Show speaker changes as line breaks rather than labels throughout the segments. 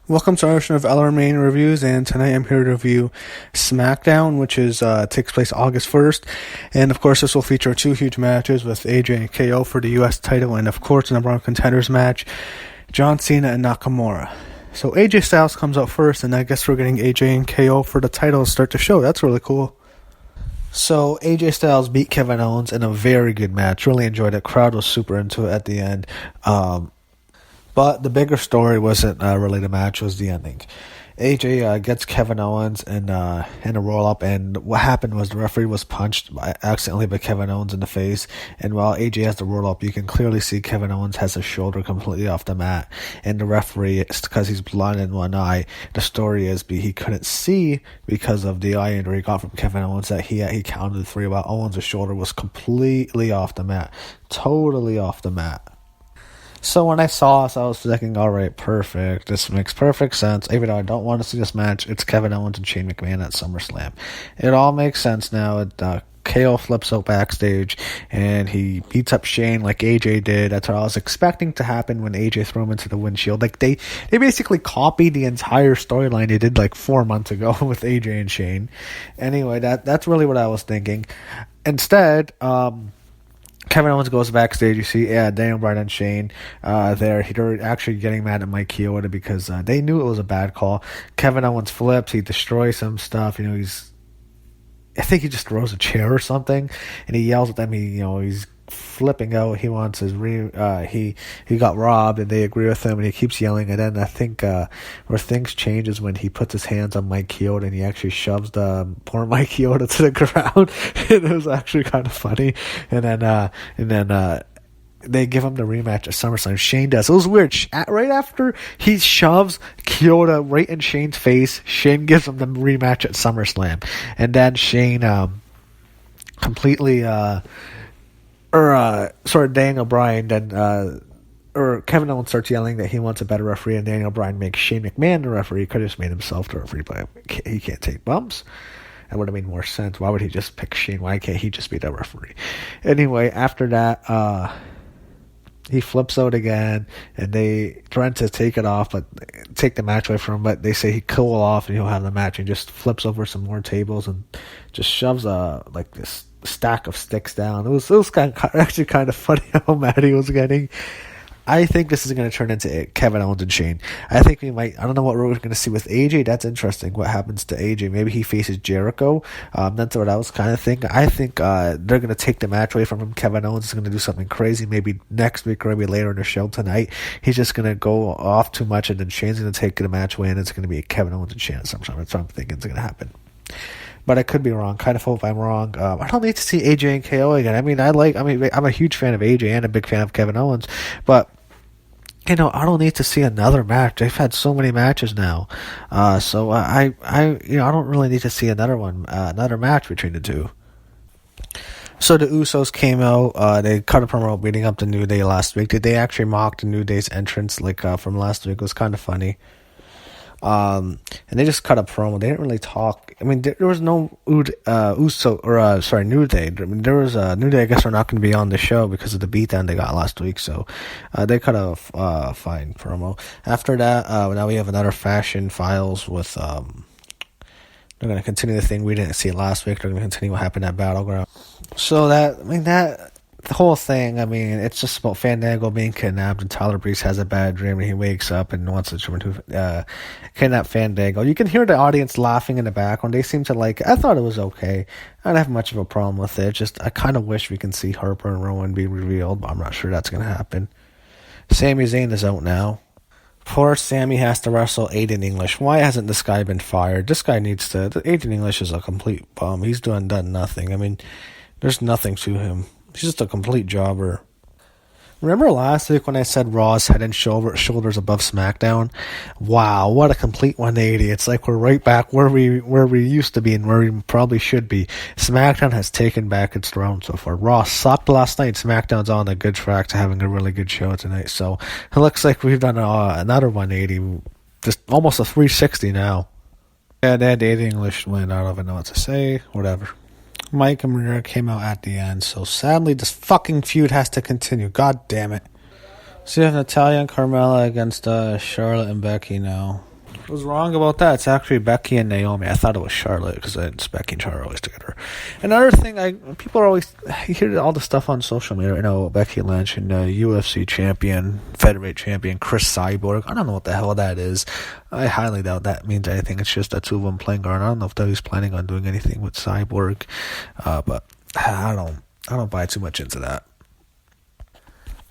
Welcome to our edition of LRMania Reviews, and tonight I'm here to review Smackdown, which takes place August 1st, and of course this will feature two huge matches with AJ and KO for the US title, and of course the number one contenders match, John Cena and Nakamura. So AJ Styles comes out first, and I guess we're getting AJ and KO for the title to start the show. That's really cool. So AJ Styles beat Kevin Owens in a very good match. Really enjoyed it. Crowd was super into it at the end. But the bigger story wasn't really the match, was the ending. AJ gets Kevin Owens in a roll-up, and what happened was the referee was punched accidentally by Kevin Owens in the face, and while AJ has the roll-up, you can clearly see Kevin Owens has his shoulder completely off the mat, and the referee, because he's blind in one eye, the story is he couldn't see because of the eye injury he got from Kevin Owens, that he counted three while Owens' shoulder was completely off the mat, totally off the mat. So when I saw this, I was thinking, alright, perfect. This makes perfect sense. Even though I don't want to see this match, it's Kevin Owens and Shane McMahon at SummerSlam. It all makes sense now. KO flips out backstage, and he beats up Shane like AJ did. That's what I was expecting to happen when AJ threw him into the windshield. Like, they basically copied the entire storyline they did like 4 months ago with AJ and Shane. Anyway, that's really what I was thinking. Instead, Kevin Owens goes backstage. You see, Daniel Bryan and Shane there. They're actually getting mad at Mike Chioda because they knew it was a bad call. Kevin Owens flips. He destroys some stuff. I think he just throws a chair or something, and he yells at them. He's flipping out. He wants his he got robbed, and they agree with him, and he keeps yelling. And then I think where things change is when he puts his hands on Mike Chioda, and he actually shoves the poor Mike Chioda to the ground. And it was actually kind of funny. And then they give him the rematch at SummerSlam. Shane does. It was weird. Right after he shoves Chioda right in Shane's face, Shane gives him the rematch at SummerSlam, and then Shane completely. Daniel Bryan Kevin Owens starts yelling that he wants a better referee, and Daniel Bryan makes Shane McMahon the referee. He could have just made himself the referee, but he can't take bumps. That would have made more sense. Why would he just pick Shane? Why can't he just be the referee? Anyway, after that, he flips out again, and they threaten to take the match away from him, but they say he cool off and he'll have the match, and just flips over some more tables and just shoves this stack of sticks down. It was actually kind of funny how mad he was getting. I think this is going to turn into Kevin Owens and Shane. I think we might. I don't know what we're going to see with AJ. That's interesting. What happens to AJ? Maybe he faces Jericho. That's what I was kind of thinking. I think they're going to take the match away from him. Kevin Owens is going to do something crazy. Maybe next week or maybe later in the show tonight. He's just going to go off too much, and then Shane's going to take the match away, and it's going to be Kevin Owens and Shane at some time. That's what I'm thinking is going to happen. But I could be wrong. Kind of hope I'm wrong. I don't need to see AJ and KO again. I'm a huge fan of AJ and a big fan of Kevin Owens, but I don't need to see another match. They've had so many matches now, so I don't really need to see another match between the two. So the Usos came out. They cut a promo beating up the New Day last week. Did they actually mock the New Day's entrance from last week? It was kind of funny. And they just cut a promo. They didn't really talk. I mean, there was no New Day. I mean, there was New Day. I guess are not going to be on the show because of the beatdown they got last week. So they cut a fine promo. After that, now we have another Fashion Files with. They're going to continue the thing we didn't see last week. They're going to continue what happened at Battleground. So the whole thing, it's just about Fandango being kidnapped, and Tyler Breeze has a bad dream, and he wakes up and wants to kidnap Fandango. You can hear the audience laughing in the background. They seem to like it. I thought it was okay. I don't have much of a problem with it. Just, I kind of wish we can see Harper and Rowan be revealed, but I'm not sure that's going to happen. Sami Zayn is out now. Poor Sammy has to wrestle Aiden English. Why hasn't this guy been fired? This guy needs to... Aiden English is a complete bum. He's done nothing. There's nothing to him. He's just a complete jobber. Remember last week when I said Raw's head and shoulders above SmackDown? Wow, what a complete 180. It's like we're right back where we used to be and where we probably should be. SmackDown has taken back its throne so far. Raw sucked last night. SmackDown's on a good track to having a really good show tonight. So it looks like we've done another 180. Just almost a 360 now. Yeah, they had the English win. I don't even know what to say. Whatever. Mike and Maria came out at the end, so sadly this fucking feud has to continue. God damn it. So you have Natalya and Carmella against Charlotte and Becky now. was wrong about that. It's actually Becky and Naomi. I thought it was Charlotte because it's Becky and Charlotte always together. Another thing, people are always, you hear all the stuff on social media. Becky Lynch and UFC champion, featherweight champion Chris Cyborg. I don't know what the hell that is. I highly doubt that means anything. It's just the two of them playing guard. I don't know if he's planning on doing anything with Cyborg, but I don't buy too much into that.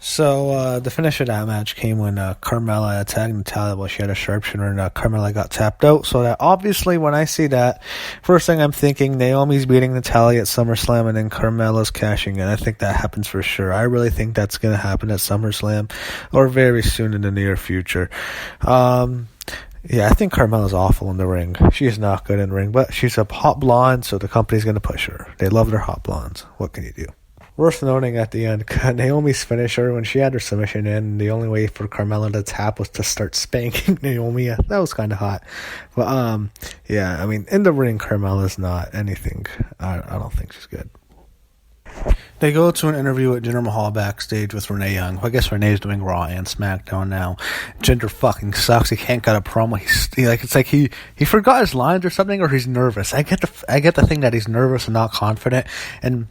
So, the finish of that match came when Carmella attacked Natalya while she had a sharpshooter, and Carmella got tapped out. So that obviously, when I see that, first thing I'm thinking, Naomi's beating Natalya at SummerSlam, and then Carmella's cashing in. I think that happens for sure. I really think that's going to happen at SummerSlam, or very soon in the near future. Yeah, I think Carmella's awful in the ring. She's not good in the ring, but she's a hot blonde, so the company's going to push her. They love their hot blondes. What can you do? Worth noting at the end, Naomi's finisher, when she had her submission in, the only way for Carmella to tap was to start spanking Naomi. That was kind of hot. But, yeah, I mean, in the ring, Carmella's not anything. I don't think she's good. They go to an interview with Jinder Mahal backstage with Renee Young. Well, I guess Renee's doing Raw and SmackDown now. Jinder fucking sucks. He can't cut a promo. It's like he forgot his lines or something, or he's nervous. I get the thing that he's nervous and not confident, and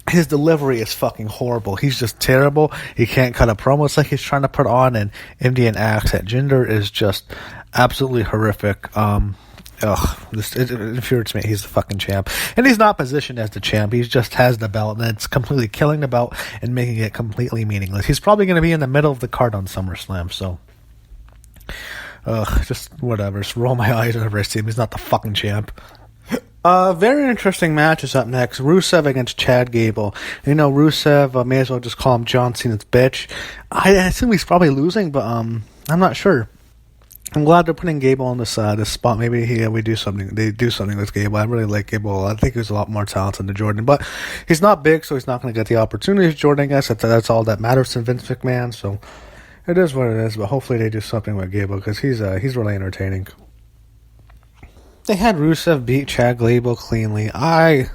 his delivery is fucking horrible. He's just terrible. He can't cut a promo. It's like he's trying to put on an Indian accent. Jinder is just absolutely horrific. It infuriates me. He's the fucking champ. And he's not positioned as the champ. He just has the belt, and it's completely killing the belt and making it completely meaningless. He's probably going to be in the middle of the card on SummerSlam, so just whatever. Just roll my eyes whenever I see him. He's not the fucking champ. Very interesting match is up next. Rusev against Chad Gable. Rusev, may as well just call him John Cena's bitch. I assume he's probably losing, but I'm not sure. I'm glad they're putting Gable on this spot. Maybe they do something with Gable. I really like Gable. I think he's a lot more talented than Jordan, but he's not big, so he's not going to get the opportunities Jordan gets. That's all that matters to Vince McMahon, so it is what it is, but hopefully they do something with Gable, because he's really entertaining. They had Rusev beat Chad Gable cleanly. I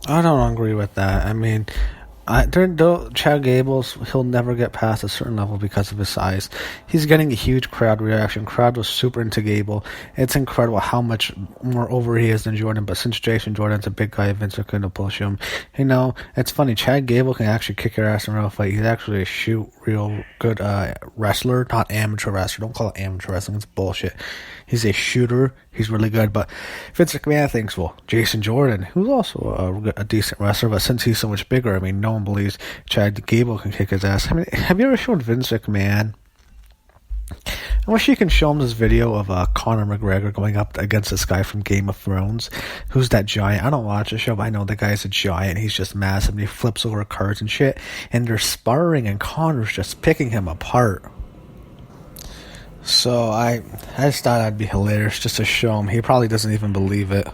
don't agree with that. I mean, Chad Gable's, he'll never get past a certain level because of his size. He's getting a huge crowd reaction. Crowd was super into Gable. It's incredible how much more over he is than Jordan, but since Jason Jordan's a big guy, Vince couldn't push him. It's funny. Chad Gable can actually kick your ass in a real fight. He's actually a real good wrestler, not amateur wrestler. Don't call it amateur wrestling. It's bullshit. He's a shooter. He's really good. But Vince McMahon thinks, well, Jason Jordan, who's also a decent wrestler, but since he's so much bigger, I mean, no one believes Chad Gable can kick his ass. I mean, have you ever shown Vince McMahon? I wish you can show him this video of Conor McGregor going up against this guy from Game of Thrones, who's that giant. I don't watch the show, but I know the guy's a giant. He's just massive, and he flips over cards and shit. And they're sparring, and Conor's just picking him apart. So I just thought that'd be hilarious just to show him. He probably doesn't even believe it.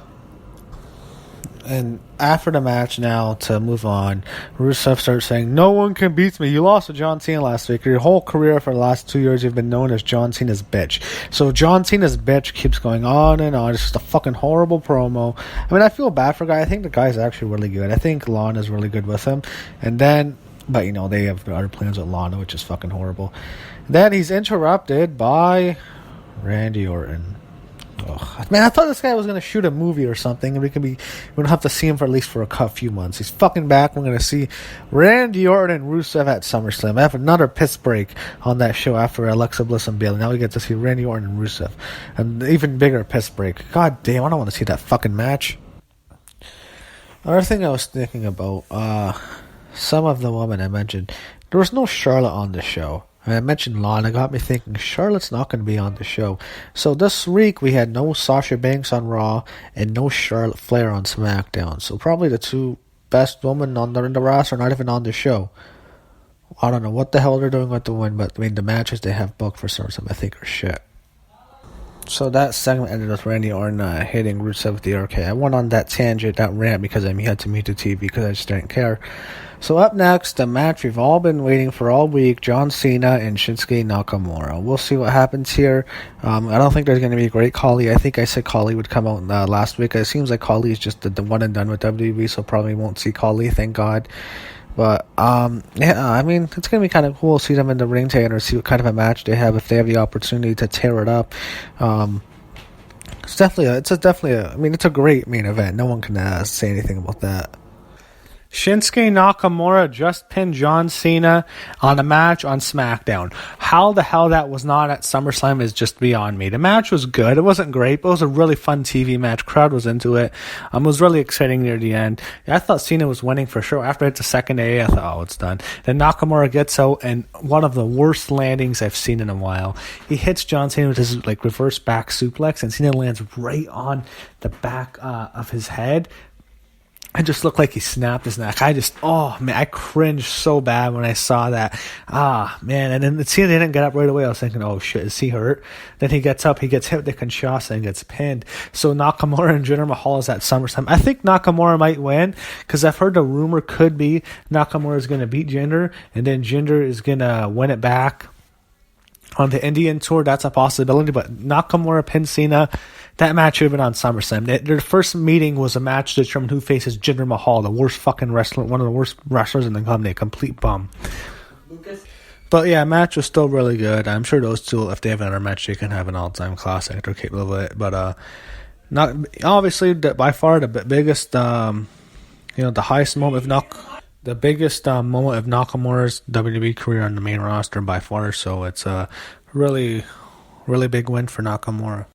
And after the match now, to move on, Rusev starts saying, no one can beat me. You lost to John Cena last week. Your whole career for the last 2 years, you've been known as John Cena's bitch. So John Cena's bitch keeps going on and on. It's just a fucking horrible promo. I mean, I feel bad for the guy. I think the guy's actually really good. I think Lana's really good with him. And then, but they have other plans with Lana, which is fucking horrible. Then he's interrupted by Randy Orton. Ugh. Man, I thought this guy was going to shoot a movie or something, and we don't have to see him for at least for a few months. He's fucking back. We're going to see Randy Orton and Rusev at SummerSlam. I have another piss break on that show after Alexa Bliss and Bayley. Now we get to see Randy Orton and Rusev. An even bigger piss break. God damn, I don't want to see that fucking match. Another thing I was thinking about, some of the women I mentioned, there was no Charlotte on the show. I mentioned Lana, got me thinking Charlotte's not going to be on the show. So this week we had no Sasha Banks on Raw and no Charlotte Flair on SmackDown. So probably the two best women in the roster are not even on the show. I don't know what the hell they're doing with the win, but I mean the matches they have booked for SummerSlam I think are shit. So that segment ended with Randy Orton hitting Rusev with the RK. I went on that tangent, that rant, because I had to mute the TV because I just didn't care. So up next, the match we've all been waiting for all week, John Cena and Shinsuke Nakamura. We'll see what happens here. I don't think there's going to be a great Khali. I think I said Khali would come out last week. It seems like Khali is just the one and done with WWE, so probably won't see Khali, thank God. But yeah, I mean, it's gonna be kind of cool to see them in the ring together, see what kind of a match they have if they have the opportunity to tear it up. It's definitely a. I mean, it's a great main event. No one can say anything about that. Shinsuke Nakamura just pinned John Cena on a match on Smackdown. How the hell that was not at SummerSlam is just beyond me. The match was good. It wasn't great, but it was a really fun TV match. Crowd was into it. It was really exciting near the end. I thought Cena was winning for sure. After it's the second A, I thought, oh, it's done. Then Nakamura gets out, and one of the worst landings I've seen in a while. He hits John Cena with his reverse back suplex, and Cena lands right on the back of his head. It just looked like he snapped his neck. I cringed so bad when I saw that. Man. And then Cena didn't get up right away. I was thinking, oh shit, is he hurt? Then he gets up, he gets hit with the Kinshasa and gets pinned. So Nakamura and Jinder Mahal is at SummerSlam. I think Nakamura might win because I've heard the rumor could be Nakamura is going to beat Jinder and then Jinder is going to win it back on the Indian tour. That's a possibility, but Nakamura pinned Cena. That match should have been on SummerSlam. Their first meeting was a match to determine who faces Jinder Mahal, the worst fucking wrestler, one of the worst wrestlers in the company, a complete bum. But yeah, match was still really good. I'm sure those two, if they have another match, they can have an all-time classic. They're capable of it. But not obviously by far the biggest, the highest moment, if not the biggest moment of Nakamura's WWE career on the main roster by far. So it's a really, really big win for Nakamura.